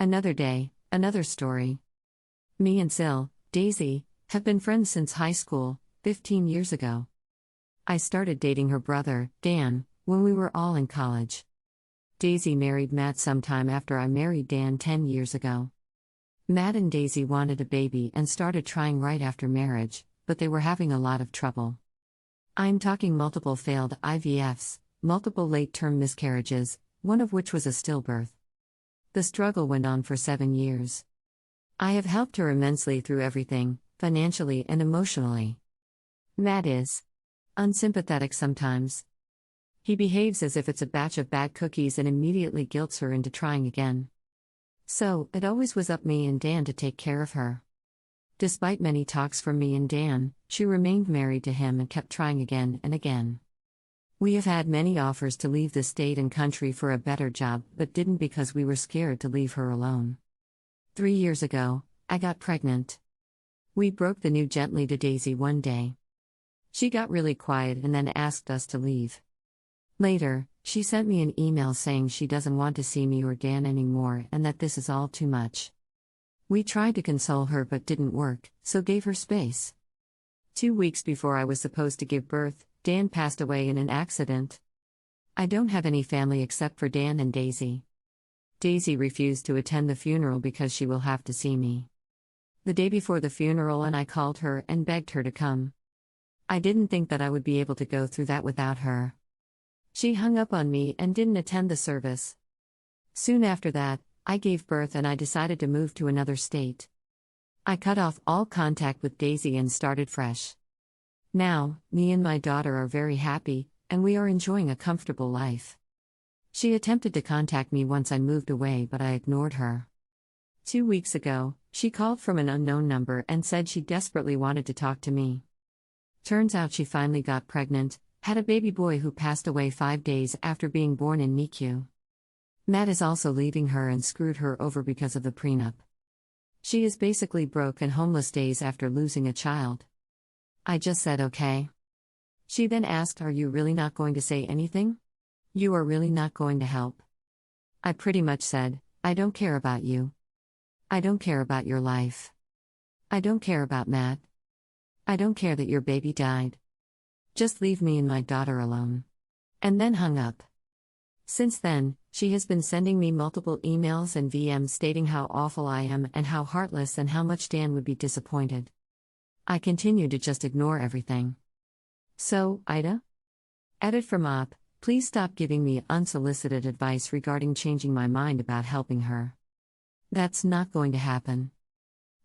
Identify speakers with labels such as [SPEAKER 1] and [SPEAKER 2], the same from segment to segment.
[SPEAKER 1] Another day, another story. Me and SIL, Daisy, have been friends since high school, 15 years ago. I started dating her brother, Dan, when we were all in college. Daisy married Matt sometime after I married Dan 10 years ago. Matt and Daisy wanted a baby and started trying right after marriage, but they were having a lot of trouble. I'm talking multiple failed IVFs, multiple late-term miscarriages, one of which was a stillbirth. The struggle went on for 7 years. I have helped her immensely through everything, financially and emotionally. Matt is unsympathetic sometimes. He behaves as if it's a batch of bad cookies and immediately guilts her into trying again. So, it always was up me and Dan to take care of her. Despite many talks from me and Dan, she remained married to him and kept trying again and again. We have had many offers to leave the state and country for a better job, but didn't because we were scared to leave her alone. 3 years ago, I got pregnant. We broke the news gently to Daisy one day. She got really quiet and then asked us to leave. Later, she sent me an email saying she doesn't want to see me or Dan anymore and that this is all too much. We tried to console her but didn't work, so gave her space. 2 weeks before I was supposed to give birth, Dan passed away in an accident. I don't have any family except for Dan and Daisy. Daisy refused to attend the funeral because she will have to see me. The day before the funeral and I called her and begged her to come. I didn't think that I would be able to go through that without her. She hung up on me and didn't attend the service. Soon after that, I gave birth and I decided to move to another state. I cut off all contact with Daisy and started fresh. Now, me and my daughter are very happy, and we are enjoying a comfortable life. She attempted to contact me once I moved away, but I ignored her. 2 weeks ago, she called from an unknown number and said she desperately wanted to talk to me. Turns out she finally got pregnant, had a baby boy who passed away 5 days after being born in NICU. Matt is also leaving her and screwed her over because of the prenup. She is basically broke and homeless days after losing a child. I just said okay. She then asked, "Are you really not going to say anything? You are really not going to help?" I pretty much said, "I don't care about you. I don't care about your life. I don't care about Matt. I don't care that your baby died. Just leave me and my daughter alone." And then hung up. Since then, she has been sending me multiple emails and VMs stating how awful I am and how heartless and how much Dan would be disappointed. I continue to just ignore everything. So, Aita? Edit from Op, please stop giving me unsolicited advice regarding changing my mind about helping her. That's not going to happen.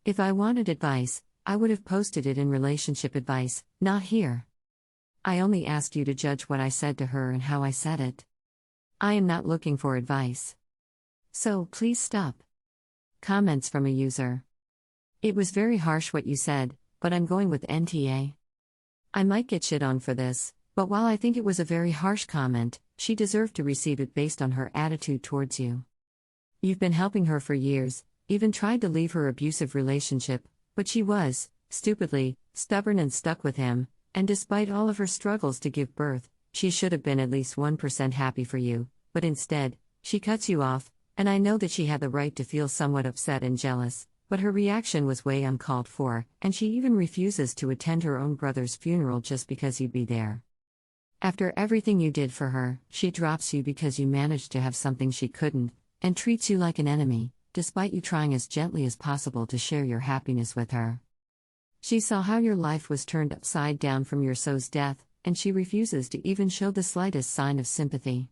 [SPEAKER 1] If I wanted advice, I would have posted it in relationship advice, not here. I only asked you to judge what I said to her and how I said it. I am not looking for advice. So, please stop. Comments from a user. It was very harsh what you said, but I'm going with NTA. I might get shit on for this, but while I think it was a very harsh comment, she deserved to receive it based on her attitude towards you. You've been helping her for years, even tried to leave her abusive relationship, but she was, stupidly, stubborn and stuck with him, and despite all of her struggles to give birth, she should have been at least 1% happy for you, but instead, she cuts you off, and I know that she had the right to feel somewhat upset and jealous. But her reaction was way uncalled for, and she even refuses to attend her own brother's funeral just because you'd be there. After everything you did for her, she drops you because you managed to have something she couldn't, and treats you like an enemy, despite you trying as gently as possible to share your happiness with her. She saw how your life was turned upside down from your so's death, and she refuses to even show the slightest sign of sympathy.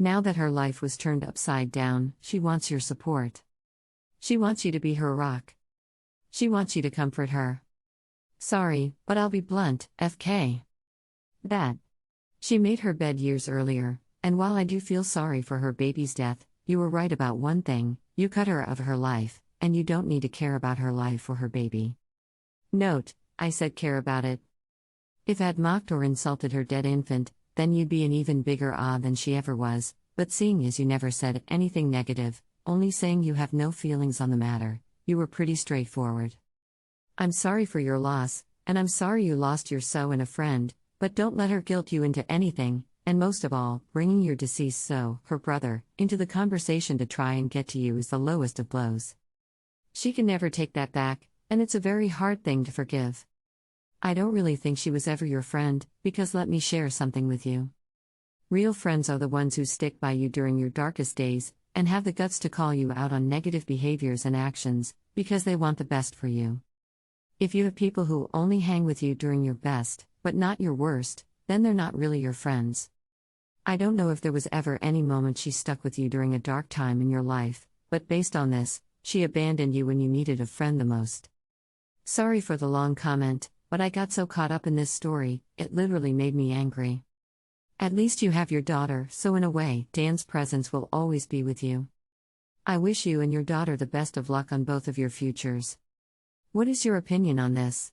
[SPEAKER 1] Now that her life was turned upside down, she wants your support. She wants you to be her rock. She wants you to comfort her. Sorry, but I'll be blunt, FK. That. She made her bed years earlier, and while I do feel sorry for her baby's death, you were right about one thing: you cut her out of her life, and you don't need to care about her life or her baby. Note, I said care about it. If I'd mocked or insulted her dead infant, then you'd be an even bigger than she ever was, but seeing as you never said anything negative, only saying you have no feelings on the matter, you were pretty straightforward. I'm sorry for your loss, and I'm sorry you lost your so and a friend, but don't let her guilt you into anything, And most of all, bringing your deceased her brother, into the conversation to try and get to you is the lowest of blows. She can never take that back, and it's a very hard thing to forgive. I don't really think she was ever your friend, because let me share something with you. Real friends are the ones who stick by you during your darkest days, and have the guts to call you out on negative behaviors and actions, because they want the best for you. If you have people who only hang with you during your best, but not your worst, then they're not really your friends. I don't know if there was ever any moment she stuck with you during a dark time in your life, but based on this, she abandoned you when you needed a friend the most. Sorry for the long comment, but I got so caught up in this story, it literally made me angry. At least you have your daughter, so in a way, Dan's presence will always be with you. I wish you and your daughter the best of luck on both of your futures. What is your opinion on this?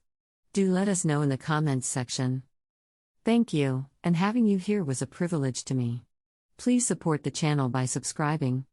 [SPEAKER 1] Do let us know in the comments section. Thank you, and having you here was a privilege to me. Please support the channel by subscribing.